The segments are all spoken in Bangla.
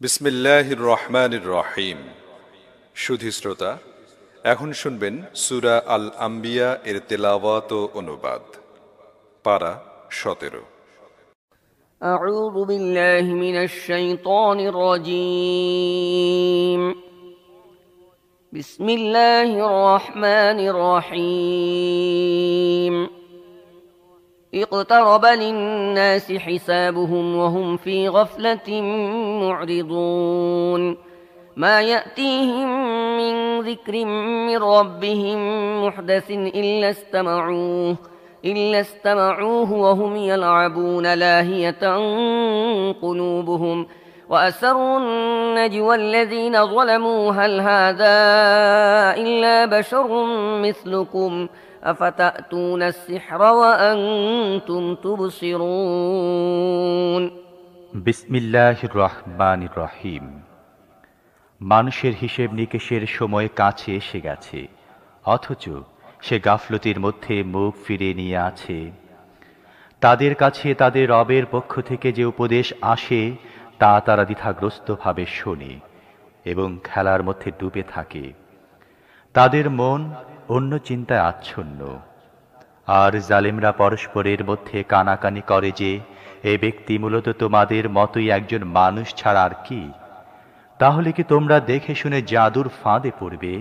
বিসমিল্লাহির রহমানির রহিম। সুধী শ্রোতা, এখন শুনবেন সূরা আল আম্বিয়া এর তেলাওয়াত ও অনুবাদ। পারা 17। أعوذ بالله من الشيطان الرجيم. بسم الله الرحمن الرحيم. اقترب للناس حسابهم وهم في غفلة معرضون. ما يأتيهم من ذكر من ربهم محدث إلا استمعوه وهم يلعبون لاهية قلوبهم وأسروا النجوى الذين ظلموا هل هذا إلا بشر مثلكم أفتأتون السحر وأنتم تبصرون. বিসমিল্লাহির রহমানির রহিম। মানুষের হিসেব নিকেশের সময় কাছে এসে গেছে, অথচ সে গাফলতির মধ্যে মুখ ফিরে নিয়ে আছে। তাদের কাছে তাদের রবের পক্ষ থেকে যে উপদেশ আসে তা তারা দ্বিধাগ্রস্তভাবে শোনে এবং খেলার মধ্যে ডুবে থাকে। তাদের মন অন্য চিন্তায় আচ্ছন্ন। আর জালেমরা পরস্পরের মধ্যে কানাকানি করে যে এ ব্যক্তি মূলত তোমাদের মতোই একজন মানুষ ছাড়া আর কি? তাহলে কি তোমরা দেখে শুনে জাদুর ফাঁদে পড়বে?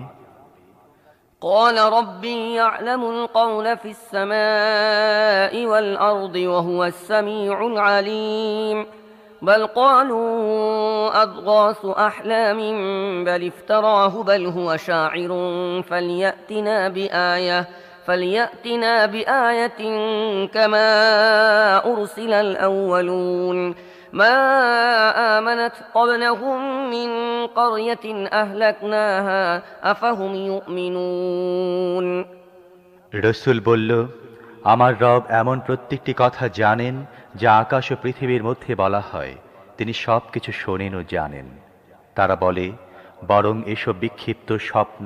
قال ربي يعلم القول في السماء والأرض وهو السميع العليم. بل قالوا أضغاث أحلام بل افتراه بل هو شاعر فليأتنا بآية كما أرسل الأولون. ما آمنت قبلهم من قرية أهلكناها أفهم يؤمنون. রসূল বলল, আমার রব এমন প্রত্যেকটি কথা জানেন যা আকাশ ও পৃথিবীর মধ্যে বলা হয়, তিনি সব কিছু শোনেন ও জানেন। তারা বলে, বরং এসব বিক্ষিপ্ত স্বপ্ন,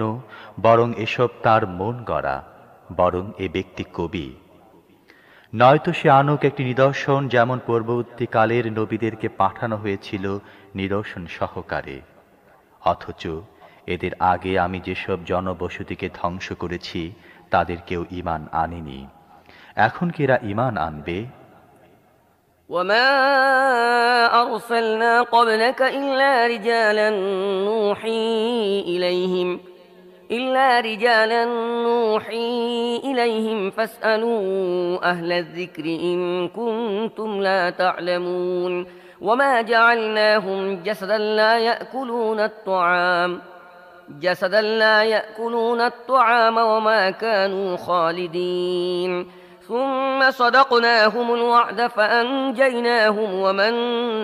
বরং এসব তার মন গড়া, বরং এ ব্যক্তি কবি। নয়তো সে আনুক একটি নিদর্শন, যেমন পূর্ববর্তীকালের নবীদেরকে পাঠানো হয়েছিল নিদর্শন সহকারে। অথচ এদের আগে আমি যেসব জনবসতিকে ধ্বংস করেছি তাদের কেউ ঈমান আনেনি। এখন কি এরা ঈমান আনবে? وما أرسلنا قبلك إلا رجالا نوحي إليهم فاسألوا أهل الذكر إن كنتم لا تعلمون. وما جعلناهم جسدا لا يأكلون الطعام وما كانوا خالدين. ثم صدقناهم الوعد فأنجيناهم ومن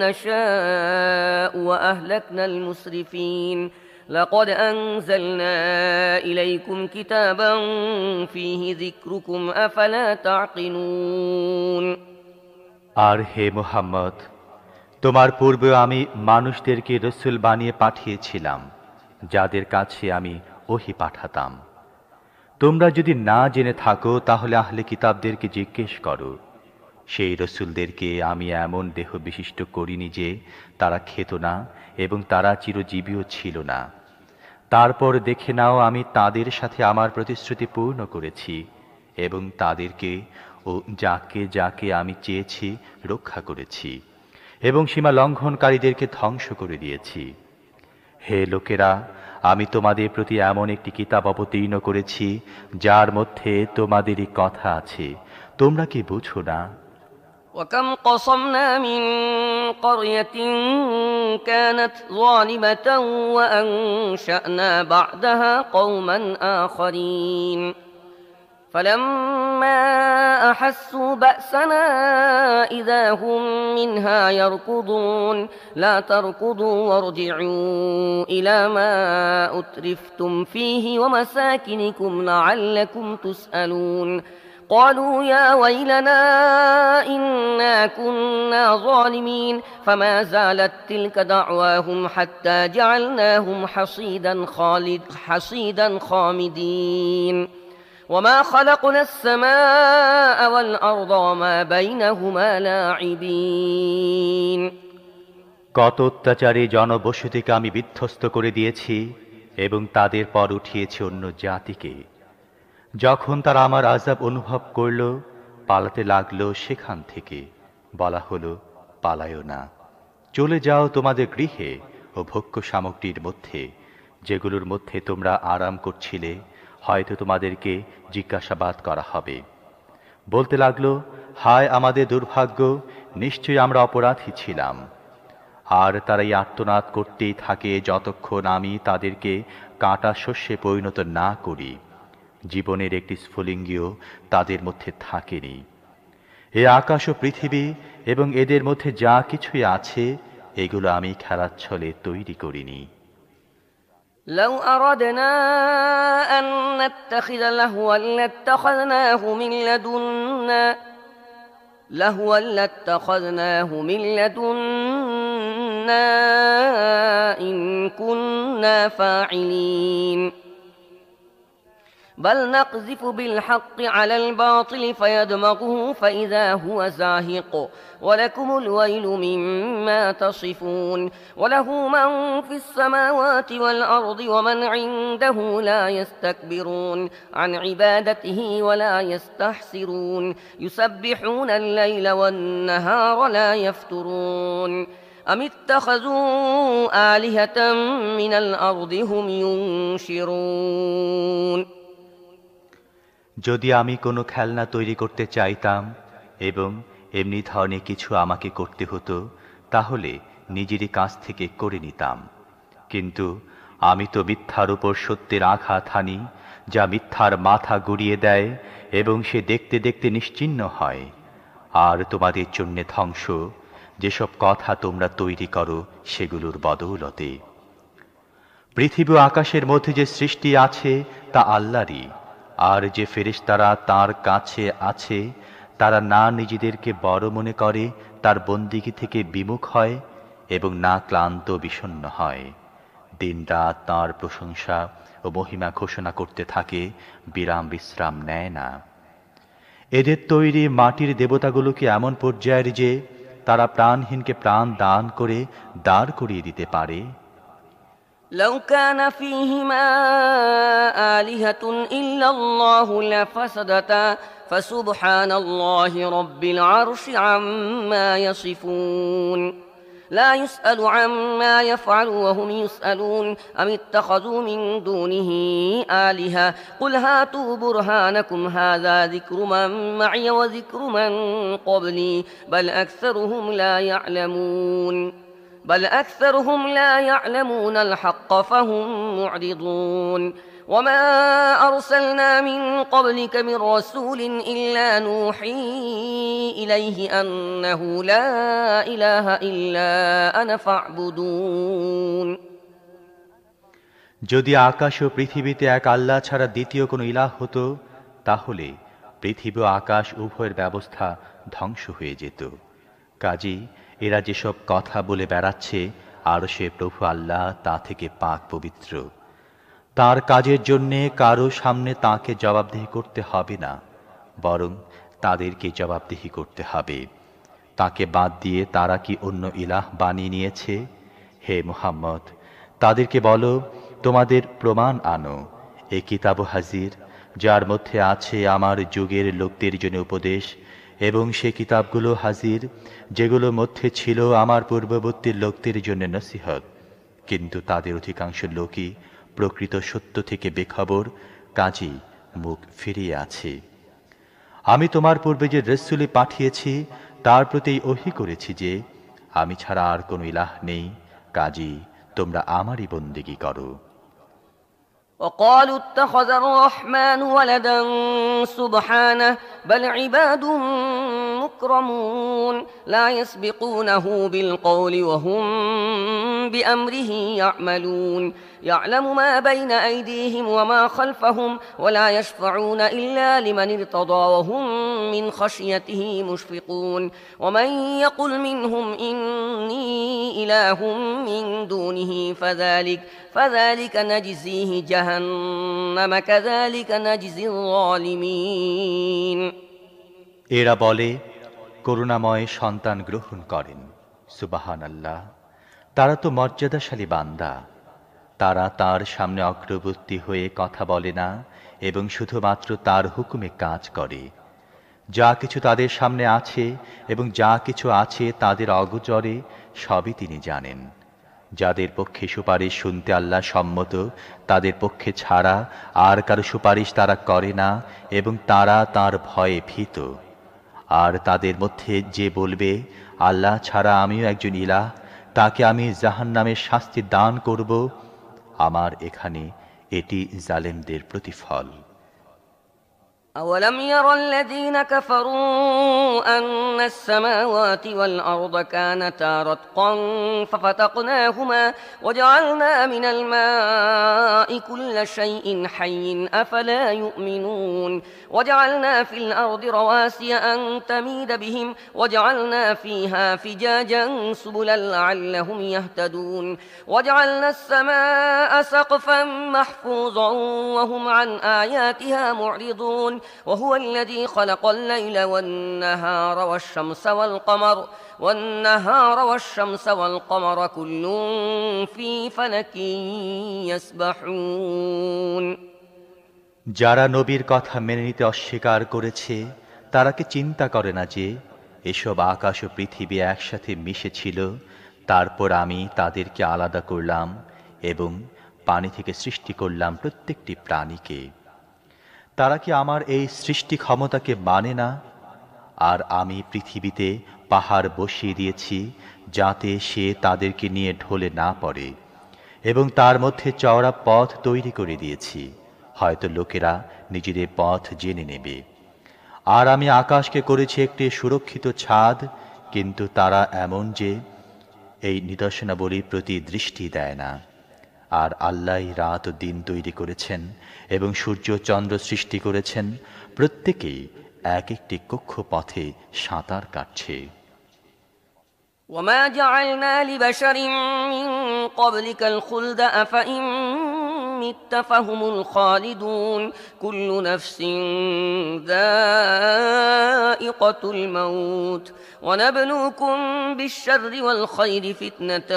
نشاء وأهلكنا المسرفين. لقد أنزلنا إليكم كتابا فيه ذكركم أفلا تعقلون. আর হে মুহাম্মদ, তোমার পূর্বে আমি মানুষদেরকে রসূল বানিয়ে পাঠিয়েছিলাম, যাদের কাছে আমি ওহী পাঠাতাম। তোমরা যদি না জেনে থাকো তাহলে আহলে কিতাবদেরকে জিজ্ঞেস করো। সেই রসূলদেরকে আমি এমন দেহ বিশিষ্ট করিনি যে তারা খেত না এবং তারা চিরজীবীও ছিল না। তারপর দেখে নাও, আমি তাদের সাথে আমার প্রতিশ্রুতি পূর্ণ করেছি এবং তাদেরকে ও যাকে যাকে আমি চেয়েছি রক্ষা করেছি এবং সীমা লঙ্ঘনকারীদেরকে ধ্বংস করে দিয়েছি। হে লোকেরা, আমি তোমাদের প্রতি এমন একটি কিতাব অবতীর্ণ করেছি যার মধ্যে তোমাদেরই কথা আছে, তোমরা কি বুঝো না? وكم قصمنا من قرية كانت ظالمة وأنشأنا بعدها قوما آخرين. فلما أحسوا بأسنا إذا هم منها يركضون. لا تركضوا وارجعوا إلى ما أترفتم فيه ومساكنكم لعلكم تسألون. قالوا يا ويلنا إنا كنا ظالمين. فما زالت تلك دعواهم حتى جعلناهم حصيدا خامدين. وما خلقنا السماء والأرض وما بينهما لاعبين. কত অত্যাচারে জনবসতিকে আমি বিধ্বস্ত করে দিয়েছি এবং তাদের পর উঠিয়েছি অন্য জাতিকে। যখন তারা আমার আযাব অনুভব করল, পালাতে লাগলো সেখান থেকে। বলা হলো, পালায়ও না, চলে যাও তোমাদের গৃহে ও ভোগ্য সামগ্রীর মধ্যে, যেগুলোর মধ্যে তোমরা আরাম করছিলে। হয়তো তোমাদেরকে জিজ্ঞাসাবাদ করা হবে। বলতে লাগলো, হায় আমাদের দুর্ভাগ্য, নিশ্চয়ই আমরা অপরাধী ছিলাম। আর তারা এই আর্তনাদ করতেই থাকে যতক্ষণ আমি তাদেরকে কাঁটা শস্যে পরিণত না করি। জীবনের একটি স্ফুলিঙ্গও তাদের মধ্যে থাকেনি। এ আকাশ ও পৃথিবী এবং এদের মধ্যে যা কিছুই আছে, এগুলো আমি খেলার ছলে তৈরি করিনি। لو أردنا أن نتخذ لهوا لاتخذناه من لدنا إن كنا فاعلين بل نقذف بالحق على الباطل فيدمغه فإذا هو زاهق ولكم الويل مما تصفون وله من في السماوات والأرض ومن عنده لا يستكبرون عن عبادته ولا يستحسرون يسبحون الليل والنهار لا يفترون أم اتخذوا آلهة من الأرض هم ينشرون যদি আমি কোনো খেলনা তৈরি করতে চাইতাম এবং এমনি ধরনের কিছু আমাকে করতে হতো, তাহলে নিজেরই কাছ থেকে করে নিতাম। কিন্তু আমি তো মিথ্যার উপর সত্যের আঘাত হানি, যা মিথ্যার মাথা গুড়িয়ে দেয় এবং সে দেখতে দেখতে নিশ্চিহ্ন হয়। আর তোমাদের জন্যে ধ্বংস, যেসব কথা তোমরা তৈরি করো সেগুলোর বদৌলতে। পৃথিবী ও আকাশের মধ্যে যে সৃষ্টি আছে তা আল্লাহরই। আর যে ফেরেশতারা তার কাছে আছে, তারা না নিজেদেরকে বড় মনে করে, তার বন্দিগি থেকে বিমুখ হয় এবং না ক্লান্ত বিষণ্ণ হয়। দিনরাত তাঁর প্রশংসা ও মহিমা ঘোষণা করতে থাকে, বিরাম বিশ্রাম নেয় না। এদের তৈরি মাটির দেবতাগুলো কি এমন পর্যায়ের যে তারা প্রাণহীনকে প্রাণ দান করে দাঁড় করিয়ে দিতে পারে? لو كان فيهما آلهة إلا الله لفسدتا فسبحان الله رب العرش عما يصفون لا يسأل عما يفعل وهم يسألون أم اتخذوا من دونه آلهة قل هاتوا برهانكم هذا ذكر من معي وذكر من قبلي بل أكثرهم لا يعلمون الحق فهم معرضون وما أرسلنا من قبلك من رسول إلا نوحي إليه أنه لا إله إلا أنا فاعبدون যদি আকাশ ও পৃথিবীতে এক আল্লাহ ছাড়া দ্বিতীয় কোনো ইলাহ হতো, তাহলে পৃথিবী ও আকাশ উভয়ের ব্যবস্থা ধ্বংস হয়ে যেত। কাজী এরা যেসব কথা বলে বেড়াচ্ছে, আরশে প্রভু আল্লাহ তা থেকে পাক পবিত্র। তার কাজের জন্যে কারো সামনে তাকে জবাবদিহি করতে হবে না, বরং তাদেরকে জবাবদিহি করতে হবে। তাকে বাদ দিয়ে তারা কি অন্য ইলাহ বানিয়ে নিয়েছে? হে মুহাম্মদ, তাদেরকে বলো, তোমাদের প্রমাণ আনো। এ কিতাব হাজির, যার মধ্যে আছে আমার যুগের লোকদের জন্য উপদেশ, এবং সে কিতাবগুলো হাজির যেগুলোর মধ্যে ছিল আমার পূর্ববর্তী লোকদের জন্য নসিহত। কিন্তু তাদের অধিকাংশ লোকই প্রকৃত সত্য থেকে বেখবর, কাজী মুখ ফিরিয়ে আছে। আমি তোমার পূর্বে যে রাসূল পাঠিয়েছি তার প্রতি ওহী করেছি যে আমি ছাড়া আর কোনো ইলাহ নেই, কাজী তোমরা আমারই বন্দেগী করো। وقالوا اتخذ الرحمن ولدا سبحانه بل عباد مكرمون لا يسبقونه بالقول وهم بأمره يعملون يعلم ما بين أيديهم وما خلفهم ولا يشفعون إلا لمن ارتضى وهم من خشيته مشفقون ومن يقل منهم إني إله من دونه فذلك نجزيه جهنم كذلك نجزي الظالمين এরা বলে, করুণাময় সন্তান গ্রহণ করেন। সুবহানাল্লাহ, তারা তো মর্যাদাশালী বান্দা। তারা তার সামনে অগ্রবর্তী হয়ে কথা বলে না এবং শুধুমাত্র তার হুকুমে কাজ করে। যা কিছু তাদের সামনে আছে এবং যা কিছু আছে তাদের অগোচরে সবই তিনি জানেন। যাদের পক্ষে সুপারিশ শুনতে আল্লাহ সম্মত, তাদের পক্ষে ছাড়া আর কারো সুপারিশ তারা করে না এবং তারা তার ভয়ে ভীত। আর তাদের মধ্যে যে বলবে, আল্লাহ ছাড়া আমিও একজন ইলাহ, তাকে আমি জাহান্নামের শাস্তি দান করব, আমার এখানে এটি জালেমদের প্রতিফল। أولم ير الذين كفروا أن السماوات والأرض كانتا رتقا ففتقناهما وجعلنا من الماء كل شيء حي أفلا يؤمنون وجعلنا في الأرض رواسي أن تميد بهم وجعلنا فيها فجاجا سبلا لعلهم يهتدون وجعلنا السماء سقفا محفوظا وهم عن آياتها معرضون وهو الذي خلق الليل والشمس والقمر كل في فلك يسبحون যারা নবীর কথা মেনে নিতে অস্বীকার করেছে তারা কি চিন্তা করে না যে এসব আকাশ ও পৃথিবী একসাথে মিশেছিল, তারপর আমি তাদেরকে আলাদা করলাম এবং পানি থেকে সৃষ্টি করলাম প্রত্যেকটি প্রাণীকে। তারা কি আমার এই সৃষ্টি ক্ষমতাকে মানে না? আর আমি পৃথিবীতে পাহাড় বসিয়ে দিয়েছি যাতে সে তাদেরকে নিয়ে ঢলে না পড়ে, এবং তার মধ্যে চওড়া পথ তৈরি করে দিয়েছি, হয়তো লোকেরা নিজেদের পথ জেনে নেবে। আর আমি আকাশকে করেছি একটি সুরক্ষিত ছাদ, কিন্তু তারা এমন যে এই নিদর্শনাবলীর প্রতি দৃষ্টি দেয় না। আর আল্লাহই রাত ও দিন তৈরি করেছেন এবং সূর্য চন্দ্র সৃষ্টি করেছেন, প্রত্যেকেই এক একটি কক্ষপথে সাঁতার কাটছে। وما جعلنا لبشر من قبلك الخلد أفإن مت فهم الخالدون كل نفس ذائقة الموت ونبلوكم بالشر والخير فتنة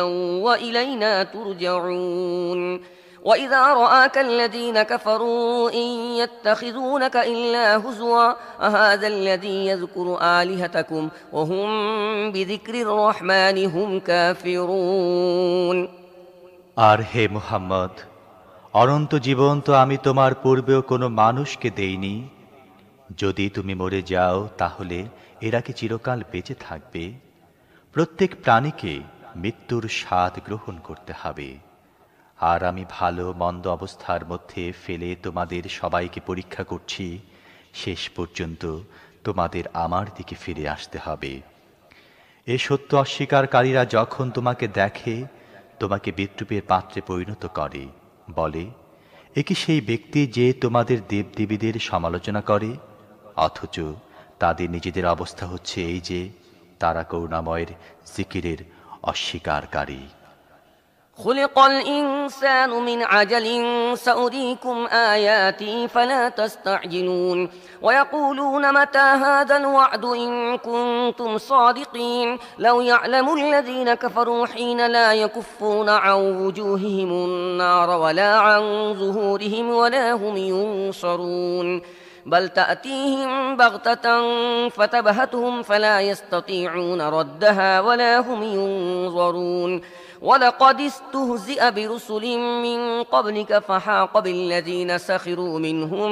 وإلينا ترجعون وإذا رآك الذين كفروا إن يتخذونك إلا هزوا أهذا الذي يذكر آلهتكم وهم بذكر الرحمن هم كافرون আর হে মুহাম্মদ, অনন্ত জীবন তো আমি তোমার পূর্বেও কোনো মানুষকে দেইনি। যদি তুমি মরে যাও তাহলে এরা কি চিরকাল বেঁচে থাকবে? প্রত্যেক প্রাণীকে মৃত্যুর স্বাদ গ্রহণ করতে হবে। আর আমি ভালো মন্দ অবস্থার মধ্যে ফেলে তোমাদের সবাইকে পরীক্ষা করছি, শেষ পর্যন্ত তোমাদের আমার দিকে ফিরে আসতে হবে। এ সত্য অস্বীকারীরা যখন তোমাকে দেখে, তোমাকে বিদ্রূপের পাত্রে পরিণত করে, বলে, এ কি সেই ব্যক্তি যে তোমাদের দেবদেবীদের সমালোচনা করে? অথচ তাদের নিজেদের অবস্থা হচ্ছে এই যে তারা করুণাময়ের জিকিরের অস্বীকারী। خلق الإنسان من عجل سأريكم آياتي فلا تستعجلون ويقولون متى هذا الوعد إن كنتم صادقين لو يعلم الذين كفروا حين لا يكفون عن وجوههم النار ولا عن ظهورهم ولا هم ينصرون بل تأتيهم بغتة فتبهتهم فلا يستطيعون ردها ولا هم ينظرون ولقد استهزئ برسل من قبلك فحاق بالذين سخروا منهم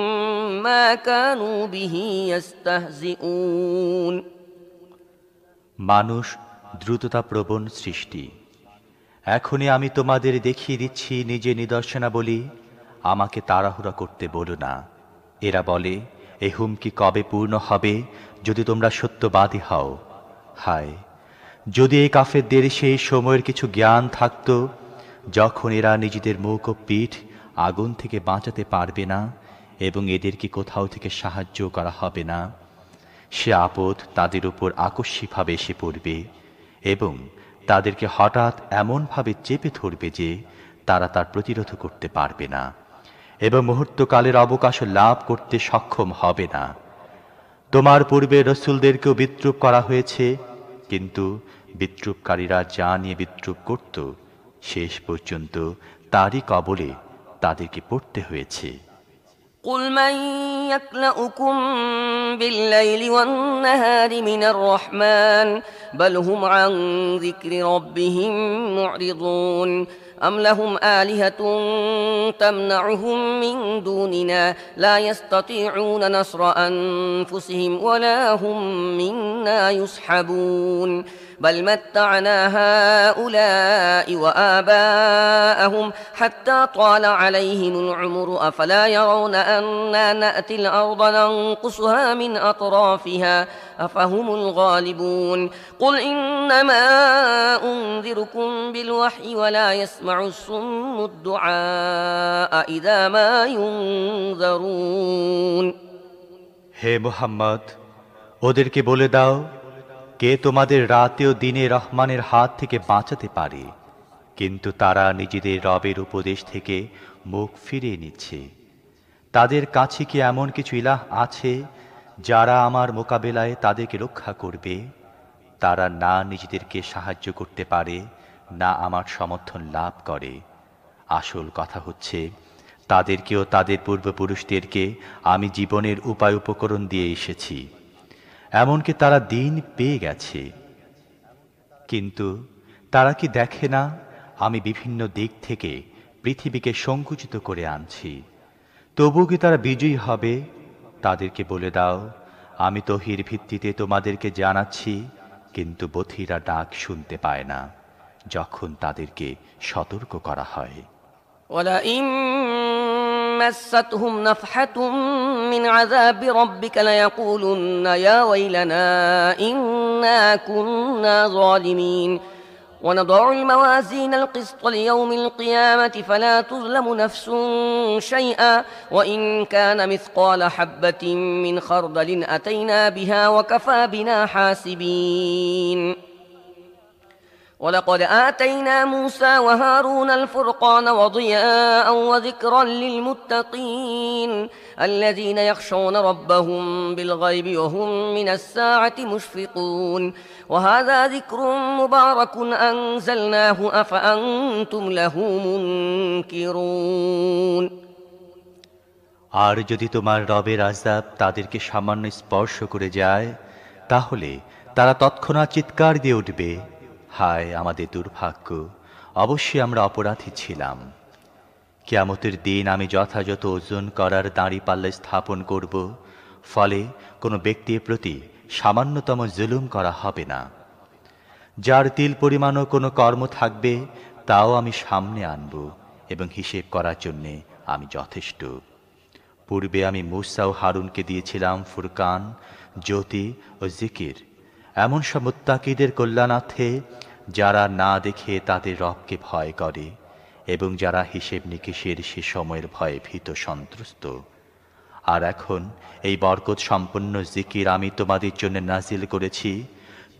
ما كانوا به يستهزئون মানুষ দ্রুততাপ্রবণ সৃষ্টি। এখনই আমি তোমাদের দেখিয়ে দিচ্ছি নিজে নিদর্শনাবলী, আমাকে তাড়াহুড়া করতে বলো না। এরা বলে, এ হুমকি কবে পূর্ণ হবে যদি তোমরা সত্যবাদী হও? হায়, যদি এই কাফেরদের সেই সময়ের কিছু জ্ঞান থাকত যখন এরা নিজেদের মুখ ও পিঠ আগুন থেকে বাঁচাতে পারবে না এবং এদেরকে কোথাও থেকে সাহায্য করা হবে না, সে আপদ তাদের উপর আকস্মিকভাবে এসে পড়বে এবং তাদেরকে হঠাৎ এমনভাবে চেপে ধরবে যে তারা তার প্রতিরোধ করতে পারবে না এবং মুহূর্তকালের অবকাশ লাভ করতে সক্ষম হবে না। তোমার পূর্বে রসুলদেরকেও বিদ্রূপ করা হয়েছে, কিন্তু বিদ্রূপকারীরা যা নিয়ে বিদ্রূপ করত শেষ পর্যন্ত তারই কবলে তাদেরকে পড়তে হয়েছে। قل من يكلؤكم بالليل والنهار من الرحمن بل هم عن ذكر ربهم معرضون أم لهم آلهة تمنعهم من دوننا لا يستطيعون نصر أنفسهم ولا هم منا يصحبون بل متعنا هؤلاء وآباءهم حتى طال عليهم العمر أفلا يرون أنا نأتي الأرض ننقصها من أطرافها أفهم الغالبون قل إنما أنذركم بالوحي ولا يسمع الصم الدعاء إذا ما ينذرون হে মুহাম্মদ, ওদেরকে বলে দাও, কে তোমাদের রাতে ও দিনে রহমানের হাত থেকে বাঁচাতে পারে? কিন্তু তারা নিজেদের রবের উপদেশ থেকে মুখ ফিরিয়ে নিচ্ছে। তাদের কাছে কি এমন কিছু ইলাহ আছে যারা আমার মোকাবেলায় তাদেরকে রক্ষা করবে? তারা না নিজেদেরকে সাহায্য করতে পারে, না আমার সমর্থন লাভ করে। আসল কথা হচ্ছে, তাদেরকেও তাদের পূর্বপুরুষদেরকে আমি জীবনের উপায় উপকরণ দিয়ে এসেছি, এমনকি তারা দিন পেয়ে গেছে। কিন্তু তারা কি দেখে না আমি বিভিন্ন দিক থেকে পৃথিবীকে সংকুচিত করে আনছি? তবু কি তারা বিজয়ী হবে? তাদেরকে বলে দাও, আমি তহির ভিত্তিতে তোমাদেরকে জানাচ্ছি, কিন্তু বধিরা ডাক শুনতে পায় না যখন তাদেরকে সতর্ক করা হয়। ولئن مستهم نفحة من عذاب ربك ليقولن يا ويلنا إنا كنا ظالمين ونضع الموازين القسط ليوم القيامة فلا تظلم نفس شيئا وإن كان مثقال حبة من خردل أتينا بها وكفى بنا حاسبين ولقد آتينا موسى وهارون الفرقان وضياء وذكرا للمتقين الذين يخشون ربهم بالغيب وهم من الساعة مشفقون وهذا ذكر مبارك أنزلناه أفأنتم له منكرون আর যদি তোমার রবের আযাব তাদেরকে সামান্য স্পর্শ করে যায়, তাহলে তারা তৎক্ষণাৎ চিৎকার দিয়ে উঠবে, হায় আমাদের দুর্ভাগ্য, অবশ্যই আমরা অপরাধী ছিলাম। কিয়ামতের দিন আমি যথাযথ ওজন করার দাঁড়িপাল্লা স্থাপন করব, ফলে কোনো ব্যক্তির প্রতি সামান্যতম জুলুম করা হবে না। যার তিল পরিমাণও কোনো কর্ম থাকবে তাও আমি সামনে আনব, এবং হিসেব করার জন্যে আমি যথেষ্ট। পূর্বে আমি মূসা ও হারুনকে দিয়েছিলাম ফুরকান, জ্যোতি ও জিকির, এমন সব মুত্তাকিদের কল্যাণার্থে যারা না দেখে তাদের রবকে ভয় করে এবং যারা হিসেব নিকেশের সে সময়ের ভয়ে ভীত সন্ত্রস্ত। আর এখন এই বরকত সম্পন্ন জিকির আমি তোমাদের জন্য নাজিল করেছি,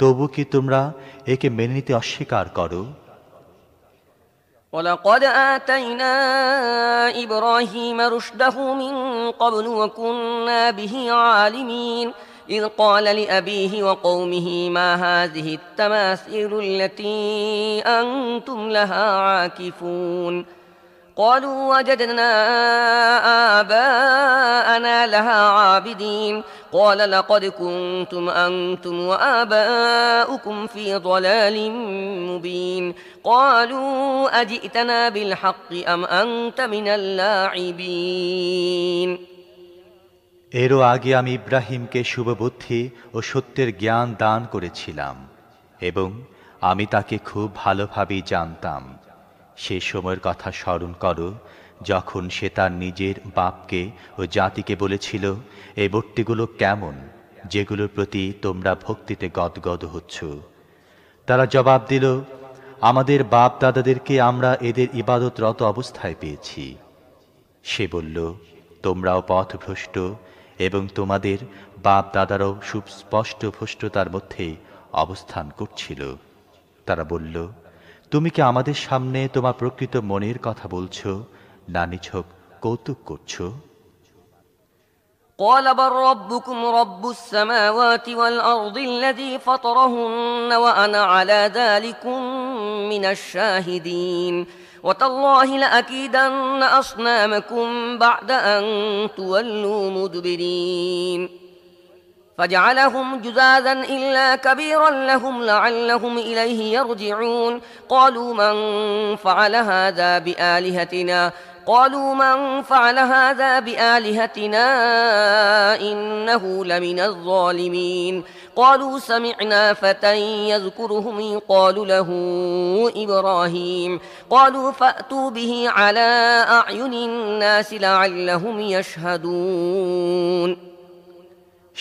তবু কি তোমরা একে মেনে নিতে অস্বীকার করো? ولقد آتينا إبراهيم رشده من قبل وكنا به عالمين إذ قال لأبيه وقومه ما هذه التماثيل التي أنتم لها عاكفون قالوا وجدنا آباءنا لها عابدين قال لقد كنتم أنتم وآباؤكم في ضلال مبين قالوا أجئتنا بالحق أم أنت من اللاعبين এরও আগে আমি ইব্রাহিমকে শুভবুদ্ধি ও সত্যের জ্ঞান দান করেছিলাম, এবং আমি তাকে খুব ভালোভাবেই জানতাম। সে সময়ের কথা স্মরণ করো, যখন সে তার নিজের বাপকে ও জাতিকে বলেছিল, এই মূর্তিগুলো কেমন যেগুলোর প্রতি তোমরা ভক্তিতে গদগদ হচ্ছ? তারা জবাব দিল, আমাদের বাপ দাদাদেরকে আমরা এদের ইবাদতরত অবস্থায় পেয়েছি। সে বলল, তোমরাও পথভ্রষ্ট এবং তোমাদের বাপ দাদারাও সুস্পষ্ট ভ্রষ্টতার মধ্যে অবস্থান করছিল। তারা বলল, তুমি কি আমাদের সামনে তোমার প্রকৃত মনের কথা বলছো, না নিছক কৌতুক করছো? قال بل ربكم رب السماوات والأرض الذي فطرهن وأنا على ذلكم من الشاهدين وتالله لأكيدن أصنامكم بعد أن تولوا مدبرين فجعلهم جذاذا إلا كبيرا لهم لعلهم إليه يرجعون قالوا من فعل هذا بآلهتنا إنه لمن الظالمين قالوا سمعنا فتى يذكرهم يقال له إبراهيم قالوا فأتوا به على أعين الناس لعلهم يشهدون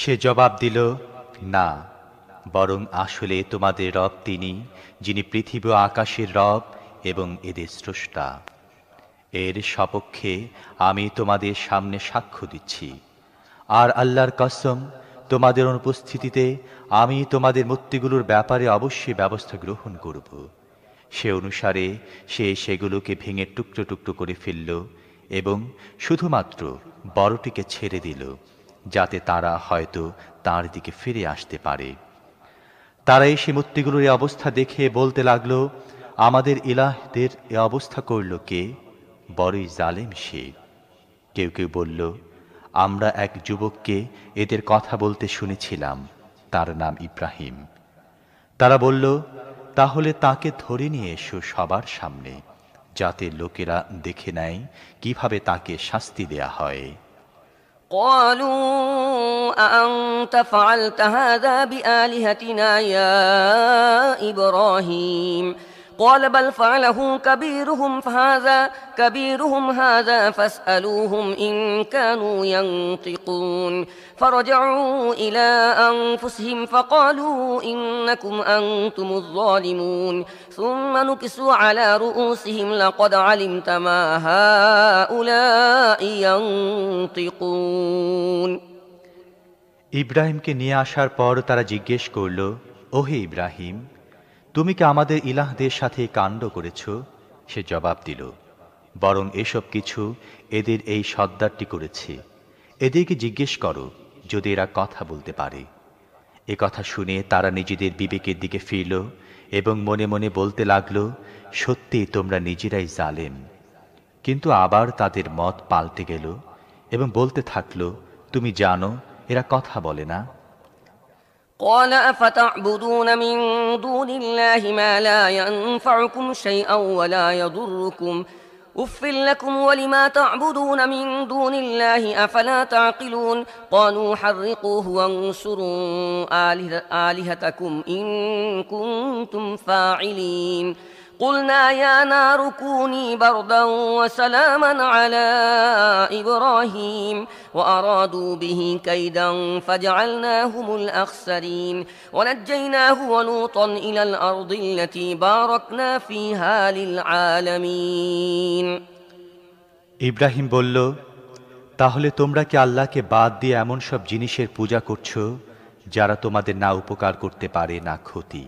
সে জবাব দিল, না, বরং আসলে তোমাদের রব তিনি, যিনি পৃথিবী ও আকাশের রব এবং এদের স্রষ্টা। এর সপক্ষে আমি তোমাদের সামনে সাক্ষ্য দিচ্ছি। আর আল্লাহর কসম, তোমাদের অনুপস্থিতিতে আমি তোমাদের মূর্তিগুলোর ব্যাপারে অবশ্যই ব্যবস্থা গ্রহণ করব। সে অনুসারে সে সেগুলোকে ভেঙে টুকরো টুকরো করে ফেলল এবং শুধুমাত্র বড়টিকে ছেড়ে দিল, যাতে তারা হয়তো তার দিকে ফিরে আসতে পারে। তারা এসে মূর্তিগুলোর এই অবস্থা দেখে বলতে লাগল, আমাদের ইলাহদের এ অবস্থা করল কে? বড়ই জালেম সে। কেউ কেউ বলল, আমরা এক যুবককে এদের কথা বলতে শুনেছিলাম, তার নাম ইব্রাহিম। তারা বলল, তাহলে তাকে ধরে নিয়ে এসো সবার সামনে, যাতে লোকেরা দেখে নেয় কিভাবে তাকে শাস্তি দেয়া হয়। قالوا أأنت فعلت هذا بآلهتنا يا إبراهيم قال بل فعله كبيرهم هذا فاسألوهم إن كانوا ينطقون فرجعوا إلى أنفسهم فقالوا إنكم أنتم الظالمون ثم نكسوا على رؤوسهم لقد علمت ما هؤلاء ينطقون ইব্রাহিমকে নিয়ে আসার পর তারা জিজ্ঞেস করল, ওহে ইব্রাহিম, তুমি কি আমাদের ইলাহদের সাথে কাণ্ড করেছ? সে জবাব দিল, বরং এসব কিছু এদের এই সর্দারটি করেছে। এদেরকে জিজ্ঞেস করো যদি এরা কথা বলতে পারে। এ কথা শুনে তারা নিজেদের বিবেকের দিকে ফিরল এবং মনে মনে বলতে লাগল, সত্যি তোমরা নিজেরাই জালেম। কিন্তু আবার তাদের মত পাল্টে গেল এবং বলতে থাকল, তুমি জানো এরা কথা বলে না। قال أفتعبدون من دون الله ما لا ينفعكم شيئا ولا يضركم أف لكم ولما تعبدون من دون الله أفلا تعقلون قالوا حرقوه وانصروا آلهتكم إن كنتم فاعلين قلنا يا نار كوني بردا وسلاما على إبراهيم وأرادوا به كيدا فجعلناهم الأخسرين ونجيناه ولوطا إلى الأرض التي باركنا فيها للعالمين ইব্রাহিম বলল, তাহলে তোমরা কি আল্লাহকে বাদ দিয়ে এমন সব জিনিসের পূজা করছো যারা তোমাদের না উপকার করতে পারে না ক্ষতি?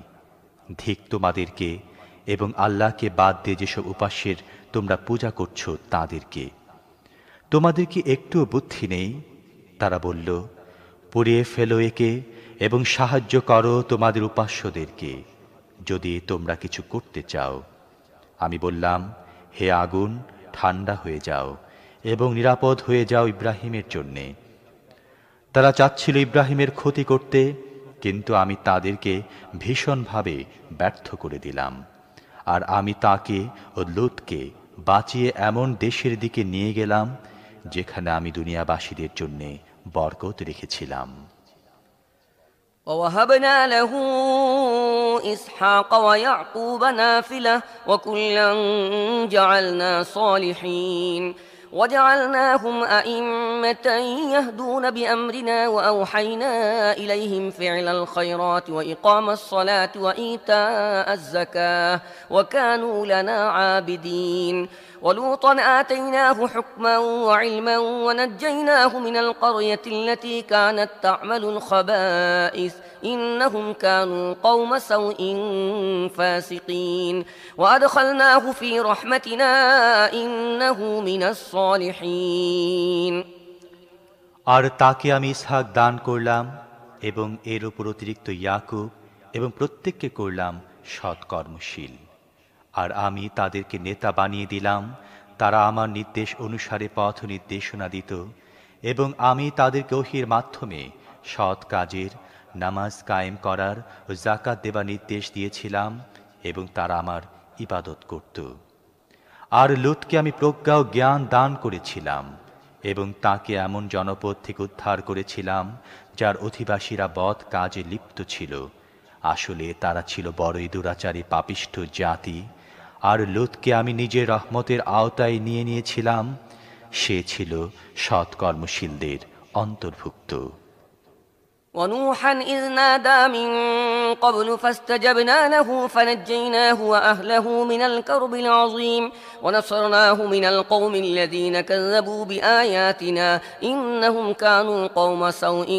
ধিক তোমাদেরকে এবং আল্লাহকে বাদ দিয়ে যেসব উপাস্যের তোমরা পূজা করছো তাদেরকে। তোমাদের কি একটুও বুদ্ধি নেই? তারা বলল, পুড়িয়ে ফেলো একে এবং সাহায্য করো তোমাদের উপাস্যদেরকে, যদি তোমরা কিছু করতে চাও। আমি বললাম, হে আগুন, ঠান্ডা হয়ে যাও এবং নিরাপদ হয়ে যাও ইব্রাহিমের জন্যে। তারা চাচ্ছিল ইব্রাহিমের ক্ষতি করতে, কিন্তু আমি তাদেরকে ভীষণভাবে ব্যর্থ করে দিলাম। আর আমি তাকে ও লূতকে বাঁচিয়ে এমন দেশের দিকে নিয়ে গেলাম যেখানে আমি দুনিয়াবাসীদের জন্য বরকত রেখেছিলাম। ووهبنا له إسحاق ويعقوب نافلة وكلا جعلنا صالحين وجعلناهم أئمة يهدون بأمرنا وأوحينا إليهم فعل الخيرات وإقام الصلاة وإيتاء الزكاة وكانوا لنا عابدين ولوطا آتيناه حكما وعلما ونجيناه من القرية التي كانت تعمل الخبائث إنهم كانوا قوم سوء فاسقين وأدخلناه في رحمتنا إنه من الصالحين আর তাকে আমি ইসহাক দান করলাম এবং এর উপর অতিরিক্ত ইয়াকুব এবং প্রত্যেককে করলাম সৎকর্মশীল। আর আমি তাদেরকে নেতা বানিয়ে দিলাম, তারা আমার নির্দেশ অনুসারে পথ নির্দেশনা দিত, এবং আমি তাদেরকে ওহীর মাধ্যমে সৎ কাজের, নামাজ কায়েম করার ও যাকাত দেবার নির্দেশ দিয়েছিলাম, এবং তারা আমার ইবাদত করত। আর লূতকে আমি প্রজ্ঞা ও জ্ঞান দান করেছিলাম, এবং তাকে এমন জনপদ থেকে উদ্ধার করেছিলাম যার অধিবাসীরা বদ কাজে লিপ্ত ছিল। আসলে তারা ছিল বড়ই দুরাচারী পাপিষ্ঠ জাতি। আর লূতকে আমি নিজের রহমতের আওতায় নিয়ে নিয়েছিলাম, সে ছিল সৎকর্মশীলদের অন্তর্ভুক্ত। ونوحا إذ نادى من قبل فاستجبنا له فنجيناه وأهله من الكرب العظيم ونصرناه من القوم الذين كذبوا بآياتنا إنهم كانوا قوم سوء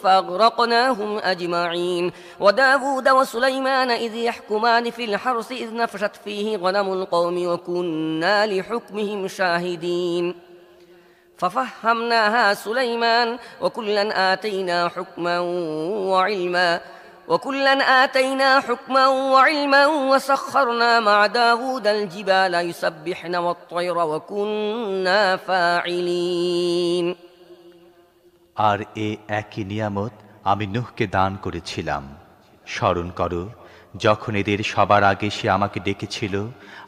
فأغرقناهم أجمعين وداود وسليمان إذ يحكمان في الحرث إذ نفشت فيه غنم القوم وكنا لحكمهم شاهدين ففهمناها سليمان وكلا آتينا حكما وعلما وسخرنا مع داود الجبال يسبحن والطير وكنا فاعلين। আর এ একই নিয়ামত আমি নূহকে দান করেছিলাম। স্মরণ করো, যখন এদের সবার আগে সে আমাকে ডেকেছিল,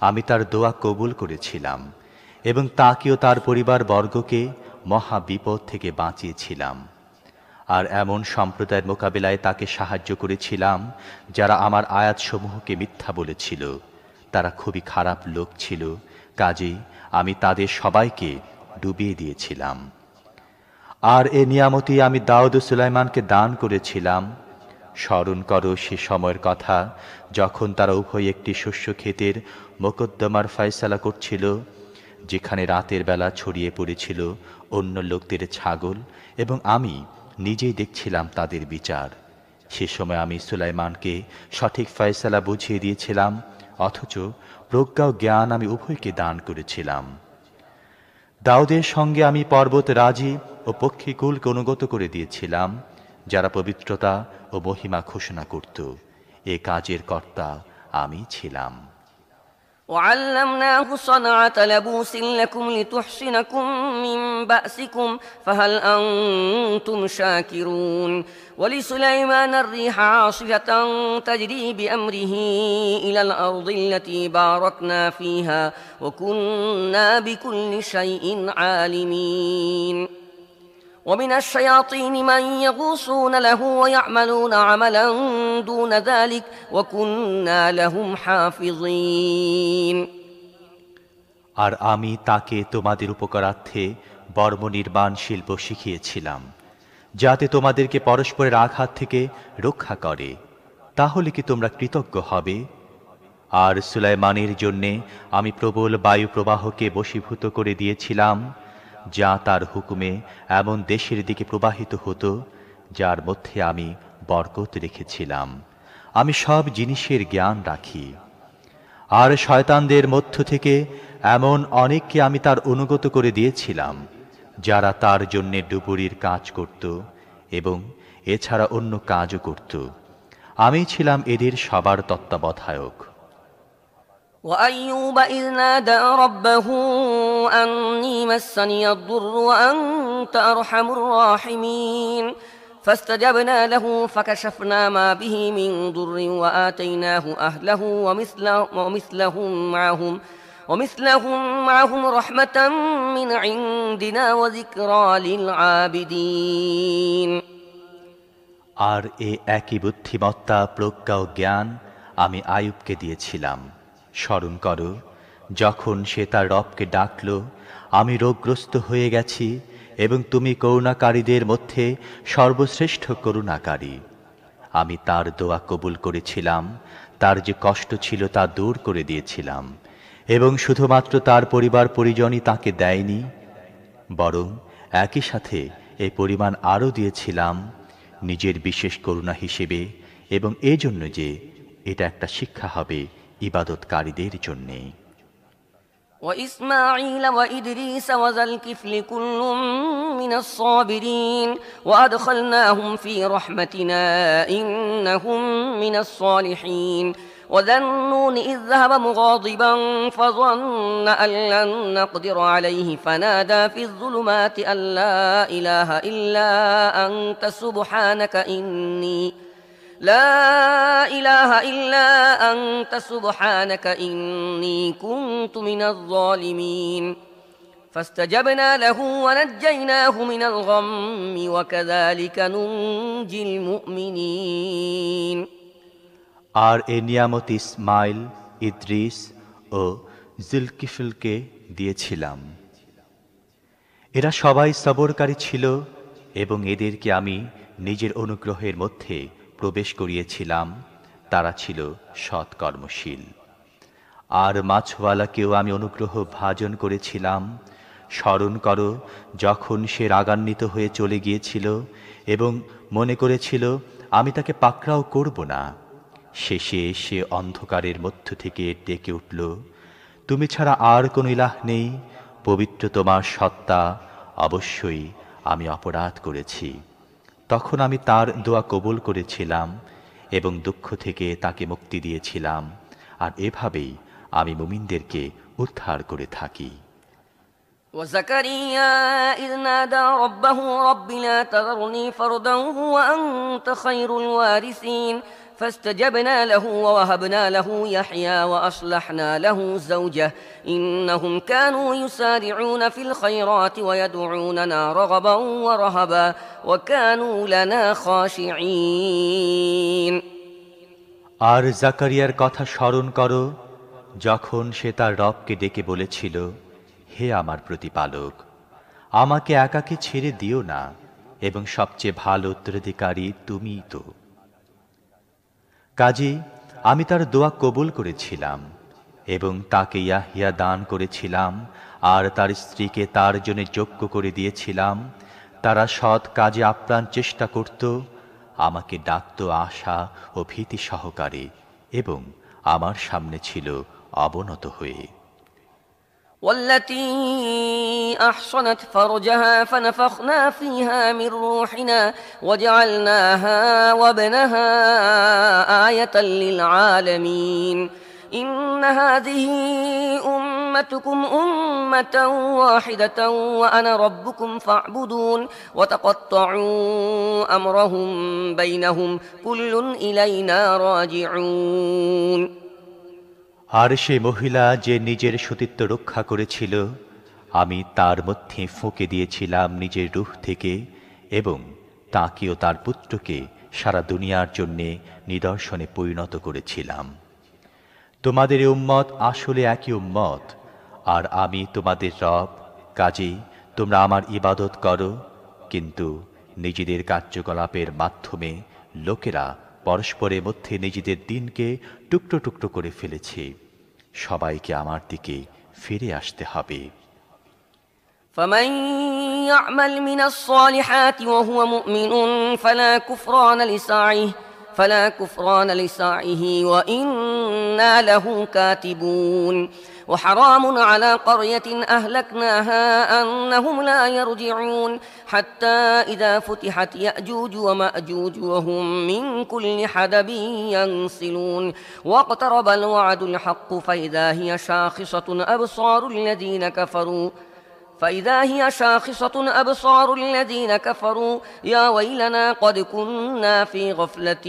আমি তার দোয়া কবুল করেছিলাম এবং তাকেও তার পরিবার বর্গকে মহা বিপদ থেকে বাঁচিয়েছিলাম। আর এমন সম্প্রদায়ের মোকাবিলায় তাকে সাহায্য করেছিলাম যারা আমার আয়াতসমূহকে মিথ্যা বলেছিল। তারা খুবই খারাপ লোক ছিল, কাজেই আমি তাদের সবাইকে ডুবিয়ে দিয়েছিলাম। আর এ নিয়ামতি আমি দাউদ ও সুলাইমানকে দান করেছিলাম। স্মরণ করো সে সময়ের কথা, যখন তারা উভয় একটি শস্য ক্ষেতের মোকদ্দমার ফয়সালা করছিল, যেখানে রাতের বেলা ছড়িয়ে পড়েছিল অন্য লোকদের ছাগল, এবং আমি নিজেই দেখছিলাম তাদের বিচার। সে সময় আমি সুলাইমানকে সঠিক ফয়সালা বুঝিয়ে দিয়েছিলাম, অথচ প্রজ্ঞা ও জ্ঞান আমি উভয়কে দান করেছিলাম। দাউদের সঙ্গে আমি পর্বত রাজি ও পক্ষীকুলকে অনুগত করে দিয়েছিলাম, যারা পবিত্রতা ও মহিমা ঘোষণা করত। এ কাজের কর্তা আমি ছিলাম। وعلمناه صنعة لبوس لكم لتحصنكم من بأسكم فهل أنتم شاكرون ولسليمان الريح عاصفة تجري بأمره إلى الأرض التي باركنا فيها وكنا بكل شيء عالمين ومن الشياطين من يغوصون له ويعملون عملا دون ذلك وكنا لهم حافظين। আর আমি তাকে তোমাদের উপকারার্থে বর্ম নির্মাণ শিল্প শিখিয়েছিলাম, যাতে তোমাদেরকে পরস্পরের আঘাত থেকে রক্ষা করে। তাহলে কি তোমরা কৃতজ্ঞ হবে? আর সুলাইমানের জন্যে আমি প্রবল বায়ু প্রবাহকে বশীভূত করে দিয়েছিলাম, যা তার হুকুমে এমন দেশের দিকে প্রবাহিত হতো যার মধ্যে আমি বরকত রেখেছিলাম। আমি সব জিনিসের জ্ঞান রাখি। আর শয়তানদের মধ্য থেকে এমন অনেককে আমি তার অনুগত করে দিয়েছিলাম, যারা তার জন্যে ডুবুরির কাজ করত এবং এছাড়া অন্য কাজও করত। আমি ছিলাম এদের সবার তত্ত্বাবধায়ক। وأيوب إذ نادى ربه أني مسني الضر وأنت أرحم الراحمين فاستجبنا له فكشفنا ما به من ضر وآتيناه أهله ومثلهم معهم رحمة من عندنا وذكرى للعابدين। আর এ একই বুদ্ধিমত্তা, প্রজ্ঞা ও জ্ঞান আমি আয়ুবকে দিয়েছিলাম। স্মরণ করো, যখন সে তার রবকে ডাকল, আমি রোগগ্রস্ত হয়ে গেছি এবং তুমি করুণাকারীদের মধ্যে সর্বশ্রেষ্ঠ করুণাকারী। আমি তার দোয়া কবুল করেছিলাম, তার যে কষ্ট ছিল তা দূর করে দিয়েছিলাম, এবং শুধুমাত্র তার পরিবার পরিজনই তাকে দেয়নি, বরং একই সাথে এই পরিমাণ আরও দিয়েছিলাম নিজের বিশেষ করুণা হিসেবে, এবং এজন্য যে এটা একটা শিক্ষা হবে ইবাদতকারীদের জন্যে। وإسماعيل وإدريس وذا الكفل كل من الصابرين وأدخلناهم في رحمتنا إنهم من الصالحين وذا النون إذ ذهب مغاضبا فظن أن لن نقدر عليه فنادى في الظلمات أن لا إله إلا أنت سبحانك إني كنت من الظالمين فاستجبنا له ونجيناه من الغم وكذلك ننجي المؤمنين আর এ নিয়ামত ইসমাইল, ইদ্রিস ও জুলকিফলকে দিয়েছিলাম। এরা সবাই সবরকারী ছিল এবং এদেরকে আমি নিজের অনুগ্রহের মধ্যে প্রবেশ করিয়েছিলাম। তারা ছিল সৎকর্মশীল। আর মাছওয়ালাকেও আমি অনুগ্রহ ভাজন করেছিলাম। স্মরণ করো যখন সে রাগান্বিত হয়ে চলে গিয়েছিল এবং মনে করেছিল আমি তাকে পাকড়াও করব না। শেষে সে অন্ধকারের মধ্য থেকে ডেকে উঠল, তুমি ছাড়া আর কোনো ইলাহ নেই, পবিত্র তোমার সত্তা, অবশ্যই আমি অপরাধ করেছি। তখন আমি তার দোয়া কবুল করেছিলাম এবং দুঃখ থেকে তাকে মুক্তি দিয়েছিলাম। আর এভাবেই আমি মুমিনদেরকে উদ্ধার করে থাকি। وزكريا إذ نادى ربه رب لا تذرني فردا وأنت خير الوارثين فاستجبنا له ووهبنا له يحيى وأصلحنا له زوجه إنهم كانوا يسارعون في الخيرات ويدعوننا رغبا ورهبا وكانوا لنا خاشعين আর জাকারিয়ার কথা স্মরণ করো যখন সে তার রবকে ডেকে বলেছিল, হে আমার প্রতিপালক, আমাকে একাকী ছেড়ে দিও না এবং সবচেয়ে ভালো উত্তরাধিকারী তুমিই তো। কাজেই আমি তার দোয়া কবুল করেছিলাম এবং তাকে ইয়াহিয়া দান করেছিলাম আর তার স্ত্রীকে তার জন্য যোগ্য করে দিয়েছিলাম। তারা সৎ কাজে আপ্রাণ চেষ্টা করত, আমাকে ডাকত আশা ও ভীতি সহকারে এবং আমার সামনে ছিল অবনত হয়ে। والتي أحصنت فرجها فنفخنا فيها من روحنا وجعلناها وابنها آية للعالمين إن هذه أمتكم أمة واحدة وأنا ربكم فاعبدون وتقطعوا أمرهم بينهم كل إلينا راجعون আর সে মহিলা যে নিজের সতীত্ব রক্ষা করেছিল, আমি তার মধ্যে ফুঁকে দিয়েছিলাম নিজের রূহ থেকে এবং তাকেও তার পুত্রকে সারা দুনিয়ার জন্যে নিদর্শনে পরিণত করেছিলাম। তোমাদের উম্মত আসলে একই উম্মত আর আমি তোমাদের রব, কাজেই তোমরা আমার ইবাদত করো। কিন্তু নিজেদের কার্যকলাপের মাধ্যমে লোকেরা পরস্পরের মধ্যে নিজেদের দিনকে টুকরো টুকরো করে ফেলেছে। সবাইকে আমার দিকে ফিরে আসতে হবে। فمن يعمل من الصالحات وهو مؤمن فلا كفران لسعيه وإنا له كاتبون وحرام على قرية أهلكناها أنهم لا يرجعون حتى إذا فتحت يأجوج ومأجوج وهم من كل حدب ينسلون واقترب الوعد الحق فإذا هي شاخصة أبصار الذين كفروا يا ويلنا قد كنا في غفلة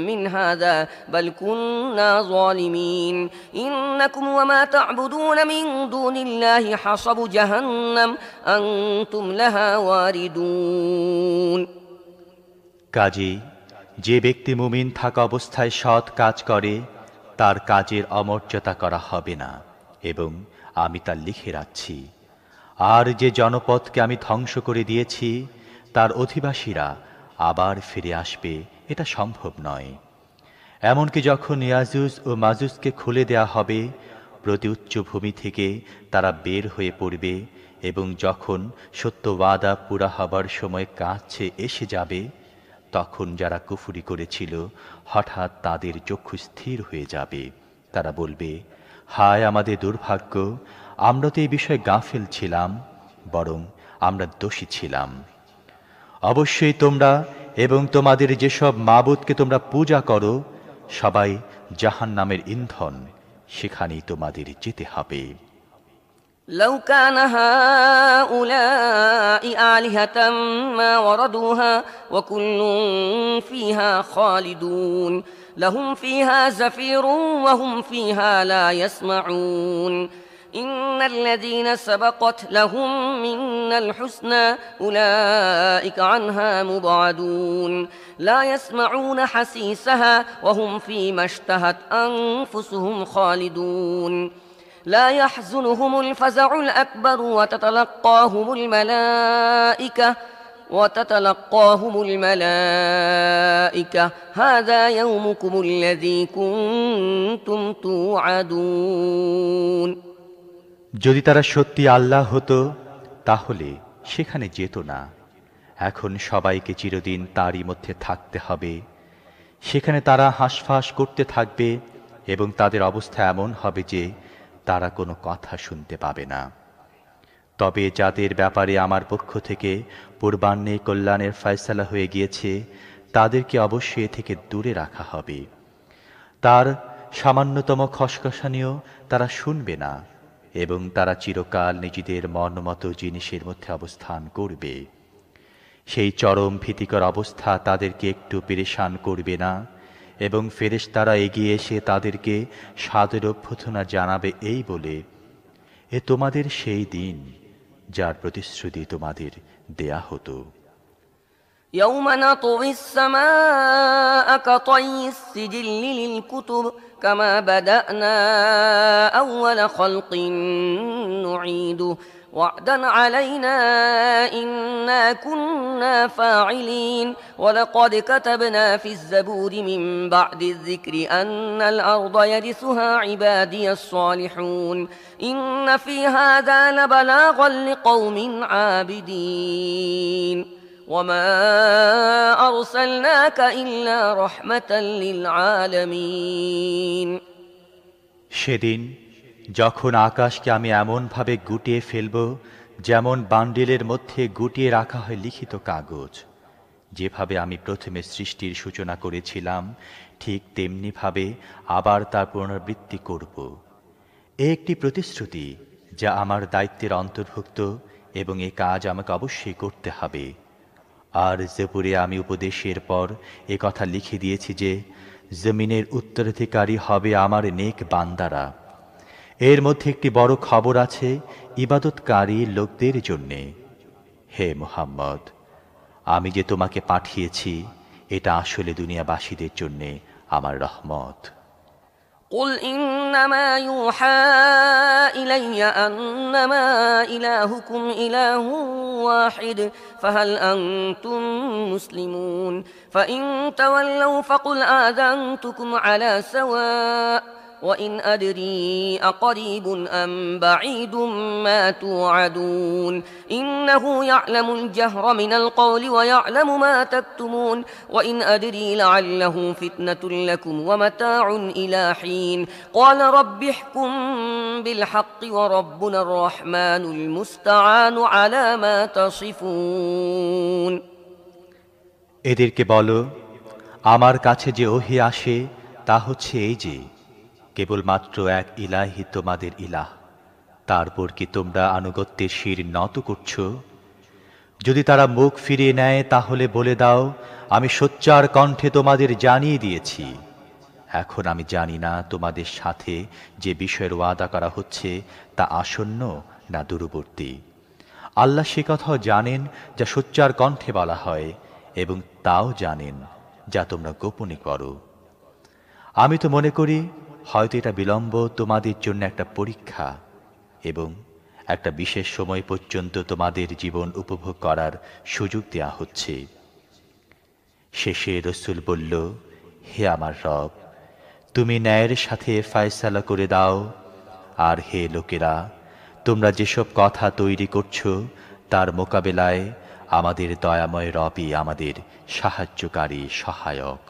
من هذا بل كنا ظالمين إنكم وما تعبدون من دون الله حصب جهنم أنتم لها واردون কাজেই যে ব্যক্তি মুমিন থাকা অবস্থায় সৎ কাজ করে তার কাজের অমর্যাদা করা হবে না এবং আমি তা লিখে রাখছি। আর যে জনপদকে আমি ধ্বংস করে দিয়েছি তার অধিবাসীরা আবার ফিরে আসবে এটা সম্ভব নয়। এমনকি যখন ইয়াজুজ ও মাজুজকে খুলে দেয়া হবে, প্রতি উচ্চভূমি থেকে তারা বের হয়ে পড়বে এবং যখন সত্য ওয়াদা পুরা হবার সময় কাছে এসে যাবে, তখন যারা কুফরি করেছিল হঠাৎ তাদের চক্ষু স্থির হয়ে যাবে। তারা বলবে, হায় আমাদের দুর্ভাগ্য, আমরা তো এই বিষয়ে গাফিল ছিলাম, বরং আমরা দোষী ছিলাম। অবশ্যই তোমরা এবং তোমাদের যেসব মাবুদকে তোমরা পূজা করো সবাই জাহান্নামের ইন্ধন, সেখানেই তোমাদের যেতে হবে। لو كان هؤلاء آلهة ما وردوها وكل فيها خالدون لهم فيها زفير وهم فيها لا يسمعون إن الذين سبقت لهم منا الحسنى أولئك عنها مبعدون لا يسمعون حسيسها وهم فيما اشتهت أنفسهم خالدون لا يحزنهم الفزع الأكبر وتتلقاهم الملائكة هذا يومكم الذي كنتم توعدون। যদি তারা সত্যি আল্লাহ হতো তাহলে সেখানে যেত না। এখন সবাইকে চিরদিন তারই মধ্যে থাকতে হবে। সেখানে তারা হাঁসফাঁস করতে থাকবে এবং তাদের অবস্থা এমন হবে যে তারা কোনো কথা শুনতে পাবে না। তবে যাদের ব্যাপারে আমার পক্ষ থেকে পূর্বাহ্নে কল্যাণের ফয়সালা হয়ে গিয়েছে তাদেরকে অবশ্যই এ থেকে দূরে রাখা হবে। তার সামান্যতম খসখসানিও তারা শুনবে না এবং তারা চিরকাল নিজেদের মনমতো জিনিসের মধ্যে অবস্থান করবে। সেই চরম ভীতিকর অবস্থা তাদেরকে একটু পেরেশান করবে না এবং ফেরেশতারা এগিয়ে এসে তাদেরকে সাদর অভ্যর্থনা জানাবে এই বলে, এ তোমাদের সেই দিন যার প্রতিশ্রুতি তোমাদের দেয়া হতো। يوم نطوي السماء كطي السجل للكتب كما بدأنا أول خلق نعيده وعدا علينا إنا كنا فاعلين ولقد كتبنا في الزبور من بعد الذكر أن الأرض يرثها عبادي الصالحون إن في هذا لبلاغا لقوم عابدين وما أرسلناك إلا رحمة للعالمين। সেদিন যখন আকাশকে আমি এমনভাবে গুটিয়ে ফেলব যেমন বান্ডিলের মধ্যে গুটিয়ে রাখা হয় লিখিত কাগজ, যেভাবে আমি প্রথমে সৃষ্টির সূচনা করেছিলাম ঠিক তেমনিভাবে আবার তার পুনরাবৃত্তি করব। এ একটি প্রতিশ্রুতি যা আমার দায়িত্বের অন্তর্ভুক্ত এবং এ কাজ আমাকে অবশ্যই করতে হবে। আর জবুরে আমি উপদেশের পর এ কথা লিখে দিয়েছি যে জমিনের উত্তরাধিকারী হবে আমার নেক বান্দারা। এর মধ্যে একটি বড় খবর আছে ইবাদতকারী লোকদের জন্যে। হে মুহাম্মদ, আমি যে তোমাকে পাঠিয়েছি এটা আসলে দুনিয়াবাসীদের জন্যে আমার রহমত। قل إنما يوحى إلي أنما إلهكم إله واحد فهل أنتم مسلمون فإن تولوا فقل آذنتكم على سواء وإن أدري أقريب أم بعيد ما توعدون إنه يعلم الجهر من القول ويعلم ما تكتمون وإن أدري لعله فتنة لكم ومتاع إلى حين قال رب احكم بالحق وربنا الرحمن المستعان على ما تصفون। এদেরকে বলো, আমার কাছে যে ওহী আসে তা হচ্ছে এই যে কেবলমাত্র এক ইলাহি তোমাদের ইলাহ, তারপর কি তোমরা আনুগত্যের শির নত করছ? যদি তারা মুখ ফিরিয়ে নেয় তাহলে বলে দাও, আমি সোচ্চার কণ্ঠে তোমাদের জানিয়ে দিয়েছি। এখন আমি জানি না তোমাদের সাথে যে বিষয়ের ওয়াদা করা হচ্ছে তা আসন্ন না দূরবর্তী। আল্লাহ সে কথাও জানেন যা সোচ্চার কণ্ঠে বলা হয় এবং তাও জানেন যা তোমরা গোপনে করো। আমি তো মনে করি হয়তো এটা বিলম্ব তোমাদের জন্য একটা পরীক্ষা এবং একটা বিশেষ সময় পর্যন্ত তোমাদের জীবন উপভোগ করার সুযোগ দেয়া হচ্ছে। শেষে রসূল বলল, হে আমার রব, তুমি ন্যায়ের সাথে ফয়সালা করে দাও। আর হে লোকেরা, তোমরা যেসব কথা তৈরি করছো তার মোকাবেলায় আমাদের দয়াময় রবই আমাদের সাহায্যকারী সহায়ক।